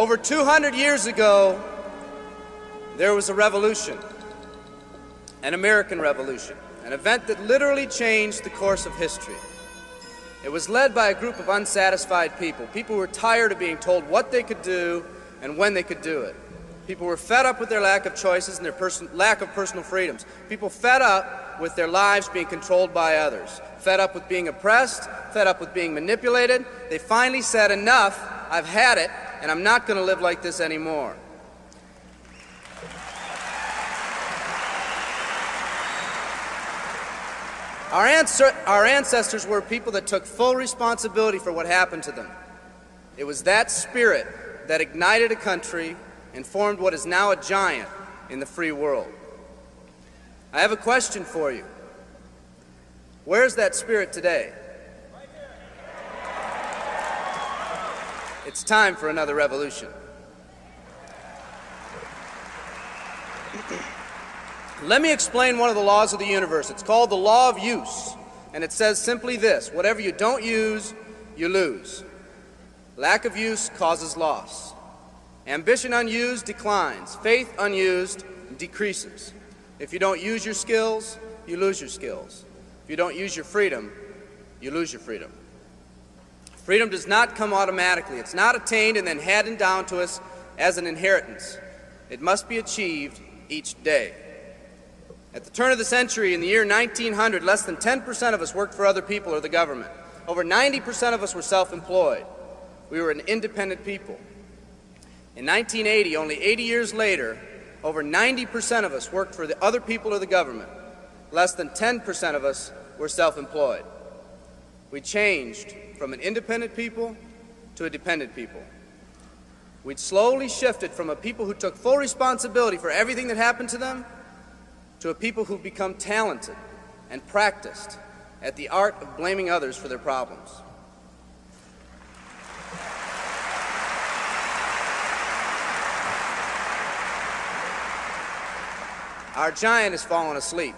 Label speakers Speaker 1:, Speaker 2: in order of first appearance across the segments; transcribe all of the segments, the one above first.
Speaker 1: Over 200 years ago, there was a revolution, an American Revolution, an event that literally changed the course of history. It was led by a group of unsatisfied people. People who were tired of being told what they could do and when they could do it. People were fed up with their lack of choices and their lack of personal freedoms. People fed up with their lives being controlled by others. Fed up with being oppressed, fed up with being manipulated. They finally said, enough, I've had it, and I'm not going to live like this anymore. Our ancestors were people that took full responsibility for what happened to them. It was that spirit that ignited a country and formed what is now a giant in the free world. I have a question for you. Where's that spirit today? It's time for another revolution. Let me explain one of the laws of the universe. It's called the law of use, and it says simply this: whatever you don't use, you lose. Lack of use causes loss. Ambition unused declines. Faith unused decreases. If you don't use your skills, you lose your skills. If you don't use your freedom, you lose your freedom. Freedom does not come automatically. It's not attained and then handed down to us as an inheritance. It must be achieved each day. At the turn of the century, in the year 1900, less than 10% of us worked for other people or the government. Over 90% of us were self-employed. We were an independent people. In 1980, only 80 years later, over 90% of us worked for the other people or the government. Less than 10% of us were self-employed. We changed from an independent people to a dependent people. We'd slowly shifted from a people who took full responsibility for everything that happened to them to a people who've become talented and practiced at the art of blaming others for their problems. Our giant has fallen asleep.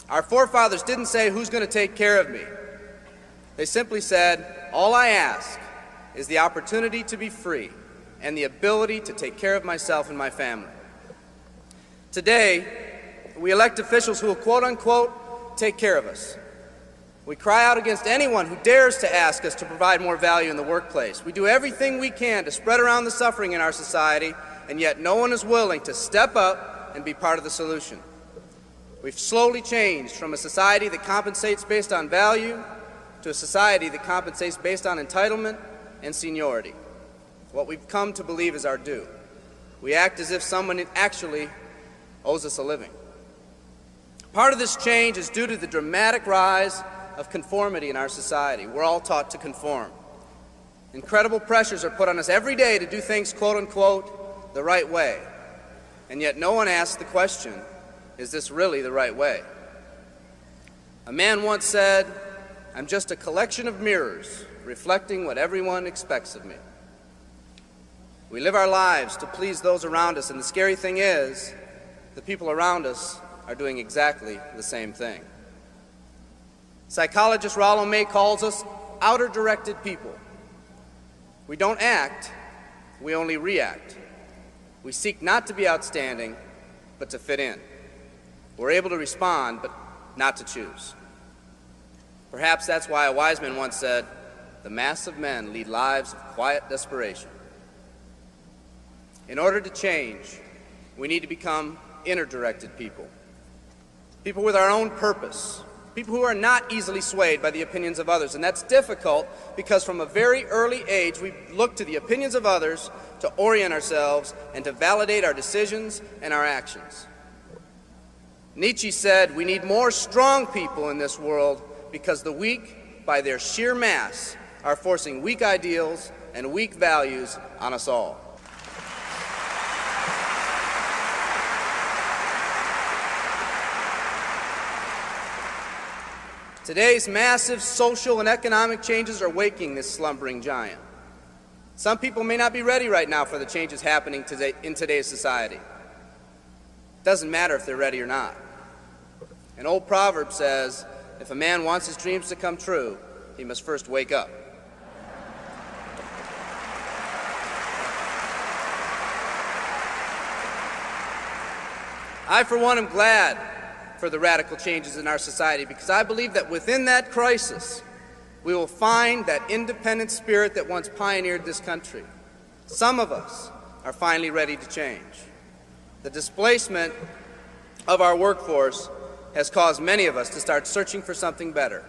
Speaker 1: Our forefathers didn't say, who's going to take care of me? They simply said, all I ask is the opportunity to be free and the ability to take care of myself and my family. Today, we elect officials who will, quote unquote, take care of us. We cry out against anyone who dares to ask us to provide more value in the workplace. We do everything we can to spread around the suffering in our society, and yet no one is willing to step up and be part of the solution. We've slowly changed from a society that compensates based on value to a society that compensates based on entitlement and seniority. What we've come to believe is our due. We act as if someone actually owes us a living. Part of this change is due to the dramatic rise of conformity in our society. We're all taught to conform. Incredible pressures are put on us every day to do things, quote unquote, the right way. And yet no one asks the question, is this really the right way? A man once said, I'm just a collection of mirrors reflecting what everyone expects of me. We live our lives to please those around us, and the scary thing is, the people around us are doing exactly the same thing. Psychologist Rollo May calls us outer-directed people. We don't act, we only react. We seek not to be outstanding, but to fit in. We're able to respond, but not to choose. Perhaps that's why a wise man once said, the mass of men lead lives of quiet desperation. In order to change, we need to become inner-directed people. People with our own purpose. People who are not easily swayed by the opinions of others. And that's difficult because from a very early age we look to the opinions of others to orient ourselves and to validate our decisions and our actions. Nietzsche said we need more strong people in this world because the weak, by their sheer mass, are forcing weak ideals and weak values on us all. Today's massive social and economic changes are waking this slumbering giant. Some people may not be ready right now for the changes happening today in today's society. It doesn't matter if they're ready or not. An old proverb says, if a man wants his dreams to come true, he must first wake up. I, for one, am glad for the radical changes in our society because I believe that within that crisis, we will find that independent spirit that once pioneered this country. Some of us are finally ready to change. The displacement of our workforce has caused many of us to start searching for something better.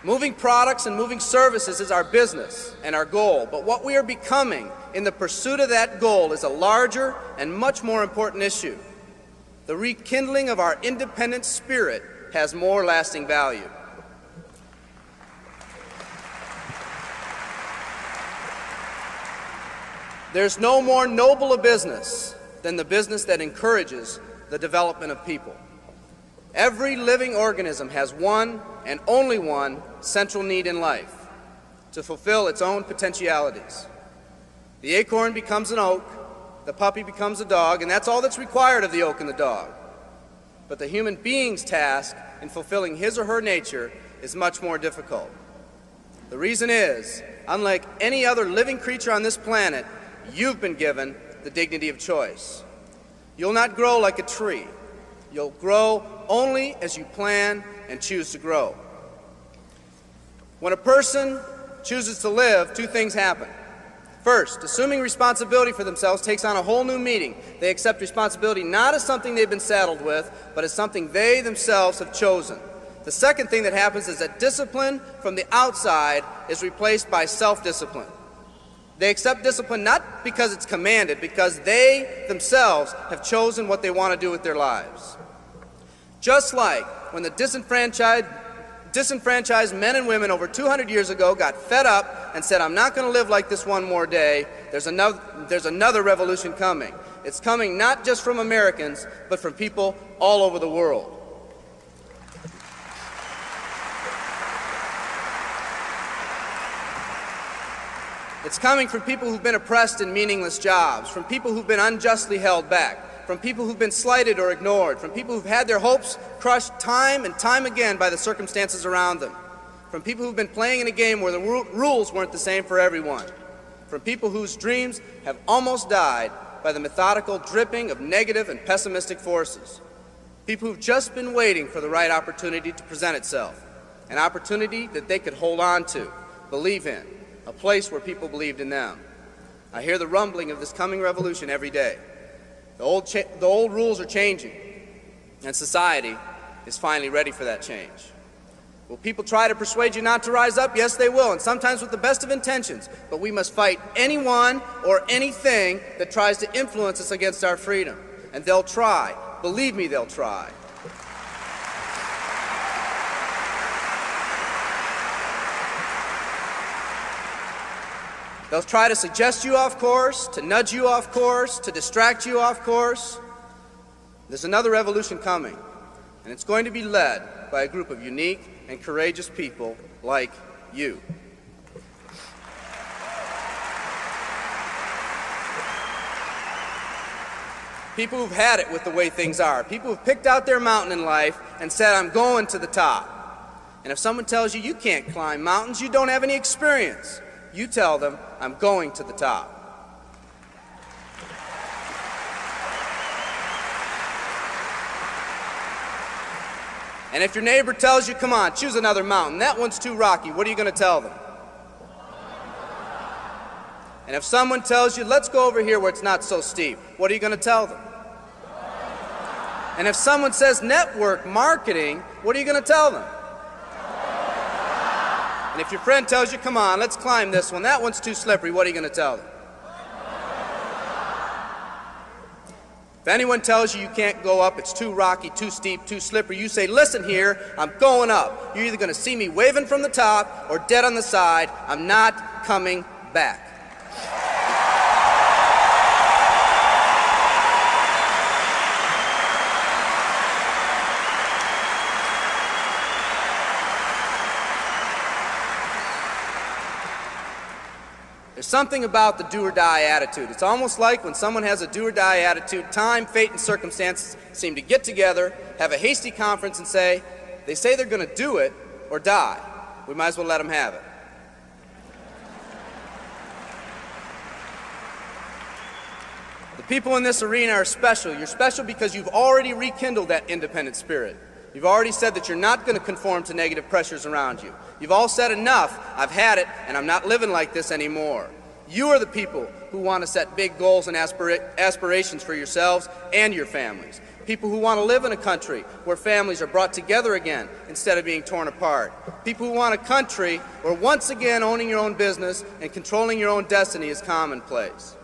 Speaker 1: Moving products and moving services is our business and our goal, but what we are becoming in the pursuit of that goal is a larger and much more important issue. The rekindling of our independent spirit has more lasting value. There's no more noble a business than the business that encourages the development of people. Every living organism has one and only one central need in life: to fulfill its own potentialities. The acorn becomes an oak, the puppy becomes a dog, and that's all that's required of the oak and the dog. But the human being's task in fulfilling his or her nature is much more difficult. The reason is, unlike any other living creature on this planet, you've been given the dignity of choice. You'll not grow like a tree. You'll grow only as you plan and choose to grow. When a person chooses to live, two things happen. First, assuming responsibility for themselves takes on a whole new meaning. They accept responsibility not as something they've been saddled with, but as something they themselves have chosen. The second thing that happens is that discipline from the outside is replaced by self-discipline. They accept discipline not because it's commanded, because they themselves have chosen what they want to do with their lives. Just like when the disenfranchised men and women over 200 years ago got fed up and said, "I'm not going to live like this one more day," there's another revolution coming. It's coming not just from Americans, but from people all over the world. It's coming from people who've been oppressed in meaningless jobs, from people who've been unjustly held back, from people who've been slighted or ignored, from people who've had their hopes crushed time and time again by the circumstances around them, from people who've been playing in a game where the rules weren't the same for everyone, from people whose dreams have almost died by the methodical dripping of negative and pessimistic forces, people who've just been waiting for the right opportunity to present itself, an opportunity that they could hold on to, believe in, a place where people believed in them. I hear the rumbling of this coming revolution every day. The old rules are changing, and society is finally ready for that change. Will people try to persuade you not to rise up? Yes, they will, and sometimes with the best of intentions. But we must fight anyone or anything that tries to influence us against our freedom. And they'll try. Believe me, they'll try. They'll try to suggest you off course, to nudge you off course, to distract you off course. There's another revolution coming, and it's going to be led by a group of unique and courageous people like you. People who've had it with the way things are. People who've picked out their mountain in life and said, "I'm going to the top." And if someone tells you you can't climb mountains, you don't have any experience. You tell them, "I'm going to the top." And if your neighbor tells you, "Come on, choose another mountain, that one's too rocky," what are you going to tell them? And if someone tells you, "Let's go over here where it's not so steep," what are you going to tell them? And if someone says network marketing, what are you going to tell them? And if your friend tells you, "Come on, let's climb this one, that one's too slippery," what are you going to tell them? If anyone tells you you can't go up, it's too rocky, too steep, too slippery, you say, "Listen here, I'm going up. You're either going to see me waving from the top or dead on the side. I'm not coming back." There's something about the do-or-die attitude. It's almost like when someone has a do-or-die attitude, time, fate, and circumstances seem to get together, have a hasty conference, and say, they say they're going to do it or die. We might as well let them have it. The People in this arena are special. You're special because you've already rekindled that independent spirit. You've already said that you're not going to conform to negative pressures around you. You've all said enough, I've had it, and I'm not living like this anymore. You are the people who want to set big goals and aspirations for yourselves and your families. People who want to live in a country where families are brought together again instead of being torn apart. People who want a country where once again owning your own business and controlling your own destiny is commonplace.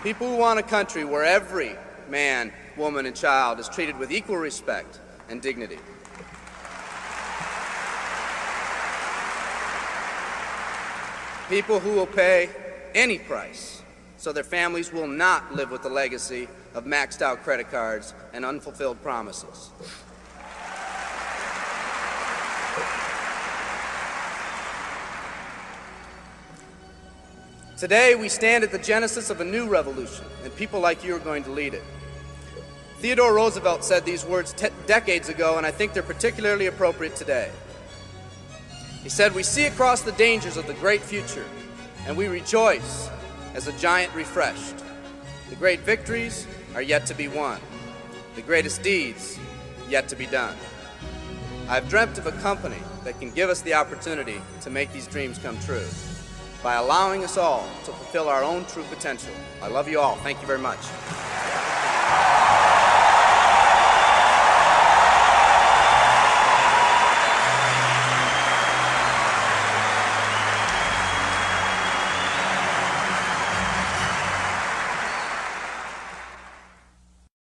Speaker 1: People who want a country where every man, woman, and child is treated with equal respect and dignity. People who will pay any price so their families will not live with the legacy of maxed out credit cards and unfulfilled promises. Today, we stand at the genesis of a new revolution, and people like you are going to lead it. Theodore Roosevelt said these words decades ago, and I think they're particularly appropriate today. He said, "We see across the dangers of the great future, and we rejoice as a giant refreshed. The great victories are yet to be won, the greatest deeds yet to be done. I've dreamt of a company that can give us the opportunity to make these dreams come true by allowing us all to fulfill our own true potential. I love you all. Thank you very much."